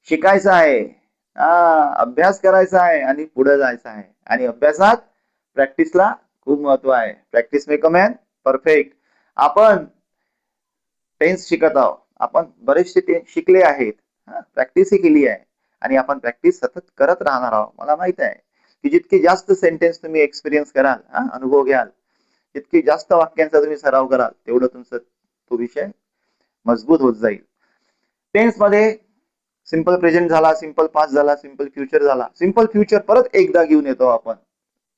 शिकायचं आहे, अभ्यास करायचा आहे आणि पुढे जायचं आहे. आणि अभ्यासात प्रॅक्टिसला खूप महत्व आहे. Practice make a man perfect. आपण टेन्स शिकत आहोत, आपण बरेचसे टेन्स शिकले आहेत, प्रॅक्टिसही केली आहे आणि आपण प्रॅक्टिस सतत करत राहणार आहोत. मला माहित आहे की जितके जास्त सेंटेन्स तुम्ही एक्सपिरियन्स कराल, अनुभव घ्याल, जितके जास्त वाक्यांचा तुम्ही सराव कराल, तेवढं तुमचं तो विषय मजबूत होत जाईल. टेन्स मध्ये सिंपल प्रेझेंट झाला, सिंपल पास्ट झाला, सिंपल फ्युचर झाला. सिंपल फ्युचर परत एकदा घेऊन येतो आपण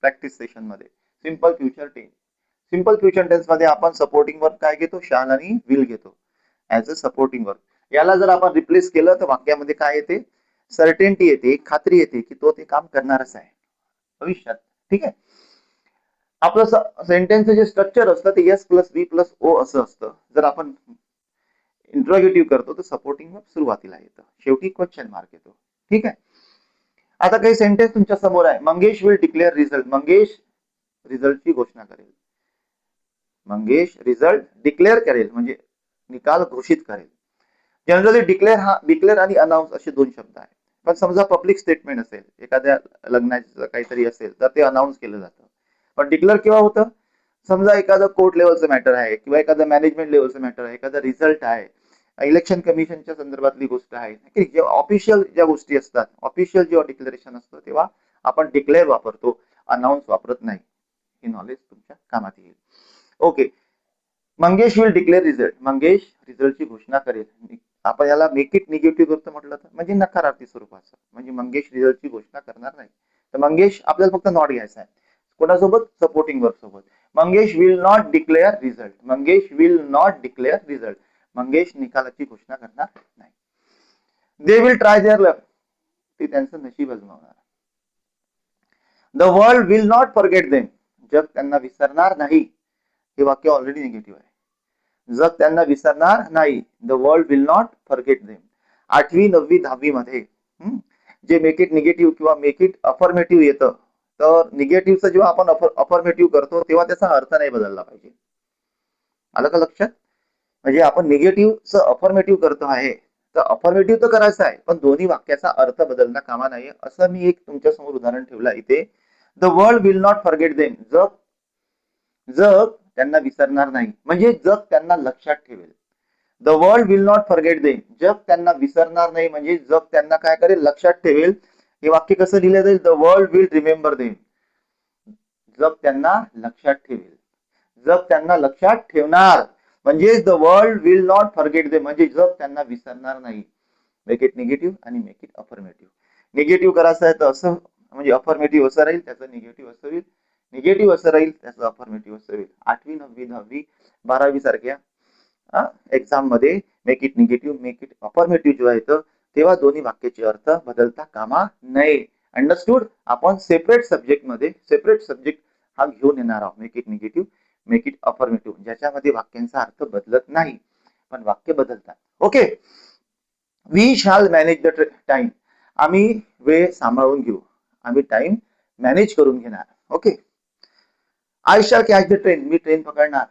प्रॅक्टिस सेशन मध्ये. Simple future tense. Simple future tense मध्ये आपण सपोर्टिंग वर्ब काय घेतो? शाल आणि विल घेतो ऍज अ सपोर्टिंग वर्ब. याला जर आपण रिप्लेस केलं तर वाक्यामध्ये काय येते? सर्टेनिटी येते, खात्री येते की तो ते काम करणारच आहे भविष्यात. ठीक आहे. आपलं सेंटेन्सचं जे स्ट्रक्चर असतं ते एस प्लस बी प्लस ओ असं असतं. जर आपण इंट्रोगेटिव्ह करतो तर सपोर्टिंग वर्ब सुरुवातीला येतं, शेवटी क्वेश्चन मार्क येतो. ठीक आहे. आता काही सेंटेन्स तुमच्या समोर आहे. Mangesh will declare result. Mangesh रिझल्टची घोषणा करेल. मंगेश रिझल्ट डिक्लेअर करेल म्हणजे निकाल घोषित करेल. जनरली डिक्लेअर आणि अनाउन्स असे दोन शब्द आहेत. पण समजा पब्लिक स्टेटमेंट असेल, एखाद्या लग्नाचं काहीतरी असेल तर ते अनाउन्स केलं जातं. पण डिक्लेअर केव्हा होतं? समजा एखादं कोर्ट लेवलचं मॅटर आहे किंवा एखादं मॅनेजमेंट लेवलचं मॅटर आहे, एखादा रिझल्ट आहे, इलेक्शन कमिशनच्या संदर्भातली गोष्ट आहे की जे ऑफिशियल ज्या गोष्टी असतात, ऑफिशियल जेव्हा डिक्लेरेशन असतं तेव्हा आपण डिक्लेअर वापरतो, अनाउन्स वापरत नाही. हे नॉलेज तुमच्या कामात येईल. Okay. Mangesh will declare result. Mangesh रिझल्टची घोषणा करेल. आपण याला मेक इट निगेटिव्ह करतो म्हटलं तर म्हणजे नकारार्थी स्वरूपाचं, म्हणजे मंगेश रिझल्टची घोषणा करणार नाही. तर मंगेश आपल्याला फक्त नॉट घ्यायचा आहे. कोणासोबत? सपोर्टिंग वर्ब सोबत. Mangesh will not declare result. Mangesh will not declare result. Mangesh निकालाची घोषणा करणार नाही. They will try their luck. ते त्यांचं नशीब आजमावणार. The world will not forget them. जग त्यांना विसरणार नाही. हे वाक्य ऑलरेडी निगेटिव्ह आहे. जग त्यांना विसरणार नाही. The world will not forget them. 8वी 9वी 10वी मध्ये जे मेक इट निगेटिव्ह किंवा मेक इट अफर्मेटिव्ह येतं, तर निगेटिव्हचं जेव्हा आपण अफर्मेटिव्ह करतो तेव्हा त्याचा अर्थ नाही बदलला पाहिजे. आलं का लक्षात? म्हणजे आपण निगेटिव्हचं अफर्मेटिव्ह करतो आहे तर अफर्मेटिव्ह तर करायचं आहे, पण दोन्ही वाक्याचा अर्थ बदलता कामा नये. असं मी एक तुमच्या समोर उदाहरण ठेवलं इथे. The world will not forget them. जग जग त्यांना विसरणार नाही म्हणजे जग त्यांना लक्षात ठेवेल. The world will not forget them. जग त्यांना विसरणार नाही म्हणजे जग त्यांना काय करेल? लक्षात ठेवेल. हे वाक्य कसं लिहिलं जाईल? The world will remember them. जग त्यांना लक्षात ठेवेल. जग त्यांना लक्षात ठेवणार म्हणजे the world will not forget them म्हणजे जग त्यांना विसरणार नाही. मेक इट निगेटिव्ह आणि मेक इट अफर्मेटिव्ह. निगेटिव्ह करायचं आहे तर असं म्हणजे अफर्मेटिव्ह असं राहील, त्याचं निगेटिव्ह असं होईल. निगेटिव्ह असं राहील, त्याचं अफर्मेटिव्ह असं होईल. 8वी 9वी 10वी 12वी सारख्या एक्झाम मध्ये make it negative make it affirmative जेव्हा येतं तेव्हा दोन्ही वाक्याचे अर्थ बदलता कामा नये. अंडरस्टूड? आपण सेपरेट सब्जेक्ट मध्ये सेपरेट सब्जेक्ट हा घेऊन येणार आहोत. Make it negative make it affirmative, ज्याच्यामध्ये वाक्यांचा अर्थ बदलत नाही पण वाक्य बदलतात. Okay. We shall manage the time. आम्ही वेळ सांभाळून घेऊ. आम्ही टाइम मॅनेज करून घेणार. Okay. I shall catch the train. मी ट्रेन पकडणार.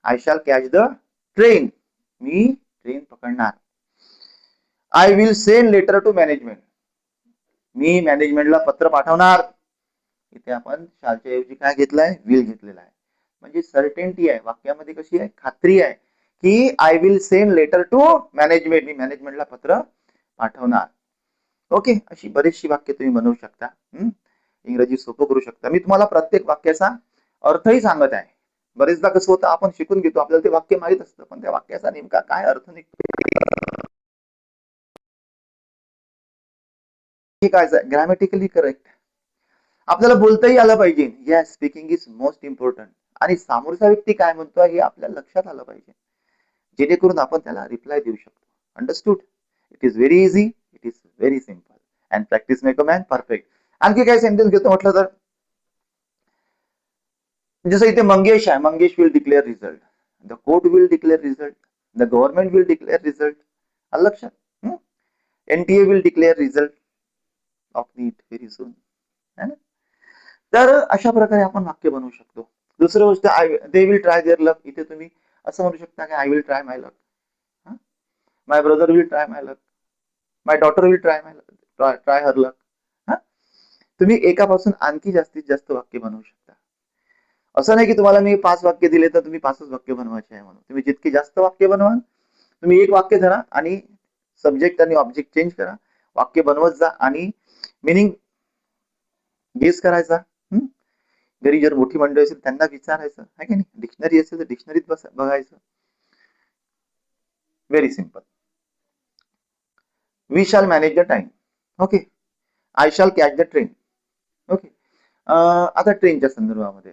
I shall catch the train. मी ट्रेन पकडणार. I will send letter to management. मी मॅनेजमेंटला पत्र पाठवणार. इथे आपण शालच्या ऐवजी काय घेतलंय? विल घेतलेला आहे. म्हणजे सर्टेनिटी आहे वाक्यामध्ये. कशी आहे? खात्री आहे की I will send letter to management. मी मॅनेजमेंटला पत्र पाठवणार. ओके. अशी बरीचशी वाक्य तुम्ही बनवू शकता. इंग्रजी सोपं करू शकता. मी तुम्हाला प्रत्येक वाक्याचा अर्थही सांगत आहे. बरेचदा कसं होतं, आपण शिकून घेतो, आपल्याला ते वाक्य माहित असतं, पण त्या वाक्याचा नेमका काय अर्थ निघतो काय ग्रॅमॅटिकली करेक्ट. आपल्याला बोलताही आलं पाहिजे. Yes, speaking is most important. आणि समोरचा व्यक्ती काय म्हणतोय हे आपल्याला लक्षात आलं पाहिजे, जेणेकरून आपण त्याला रिप्लाय देऊ शकतो. Understood? It is very easy, it is very simple and practice make a man perfect. आणखी काय सेंटेन्स घेतो म्हटलं तर, जसं इथे मंगेश आहे. Mangesh will declare result. The court will declare result. The government will declare result. आलं लक्षात? NTA will declare result of NEET very soon. तर अशा प्रकारे आपण वाक्य बनवू शकतो. दुसरी गोष्ट, they will try their luck. इथे तुम्ही असं म्हणू शकता की I will try my luck. My brother will try my luck. My daughter will try her luck. हा, तुम्ही एकापासून आणखी जास्तीत जास्त वाक्य बनवू शकता. असं नाही की तुम्हाला मी 5 वाक्य दिले तर तुम्ही 5च वाक्य बनवायचे आहे म्हणून. तुम्ही जितकी जास्त वाक्य बनवाल, तुम्ही एक वाक्य धरा आणि सब्जेक्ट आणि ऑब्जेक्ट चेंज करा, वाक्य बनवत जा आणि मिनिंग गेस करायचा. घरी जर मोठी मंडळी असेल त्यांना विचारायचं आहे की नाही, डिक्शनरी असेल तर डिक्शनरीत बघायचं. Very simple. We shall manage the time. Okay. I shall catch the train. Okay. आता ट्रेनच्या संदर्भामध्ये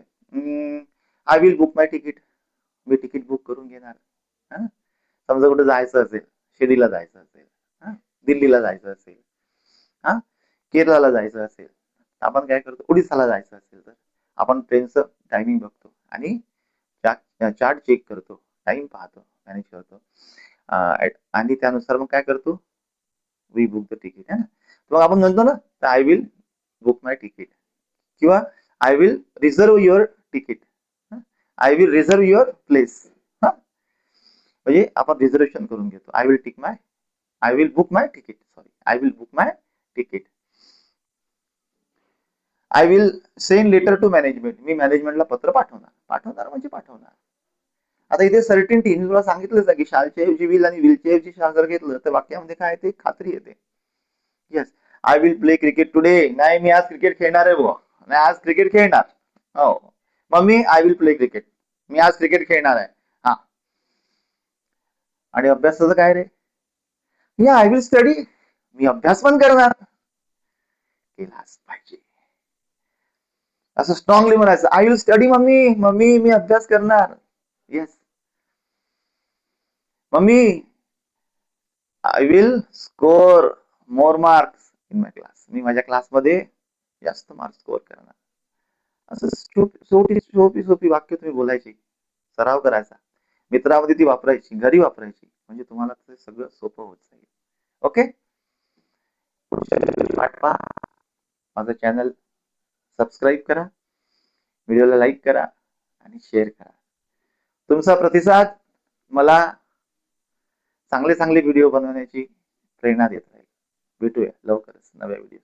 I will book my ticket. मी तिकीट बुक करून घेणार. समजा कुठे जायचं असेल, शिर्डीला जायचं असेल, दिल्लीला जायचं असेल, केरळला जायचं असेल, आपण काय करतो, ओडिसाला जायचं असेल तर आपण ट्रेनचं टायमिंग बघतो आणि चार्ट चेक करतो, टाइम पाहतो, मॅनेज करतो आणि त्यानुसार मग काय करतो, वी बुक द तिकीट. मग आपण म्हणतो ना, I will book my ticket किंवा I will reserve your ticket, I will reserve your place. म्हणजे आपण रिझर्वेशन करून घेतो. I will book my ticket. I will book my ticket. I will send letter to management. मी मॅनेजमेंटला पत्र पाठवणार म्हणजे पाठवणार. आता इथे सर्टिनिटी मी तुला सांगितलंच आहे की शालच्या ऐवजी विल आणि विलच्या ऐवजी शाल जर घेतलं तर वाक्यामध्ये काय येते, खात्री येते. Yes, I will play cricket today. नाही, मी आज क्रिकेट खेळणार आहे बुवा. नाही, आज क्रिकेट खेळणार. हो mummy, I will play cricket. मी आज क्रिकेट खेळणार आहे. हा. आणि अभ्यासाचं काय रे, आय विल स्टडी. मी अभ्यास पण करणार. केलाच पाहिजे. असं स्ट्रॉंगली म्हणायचं, आय विल स्टडी मम्मी मी अभ्यास करणार. Yes. Mummy, I will score more marks in my class. मी माझ्या क्लासमध्ये जास्त मार्क्स स्कोर करणार. असं सोपी वाक्य तुम्ही बोलायची, सराव करायचा, मित्रामध्ये ती वापरायची, घरी वापरायची, म्हणजे तुम्हाला ते सगळं सोपं होत जाईल. ओके. माझं चॅनल सबस्क्राईब करा, व्हिडिओला लाईक करा आणि शेअर करा. तुमचा प्रतिसाद मला चांगले व्हिडिओ बनवण्याची प्रेरणा देत राहील. भेटूया लवकरच नव्या व्हिडिओ.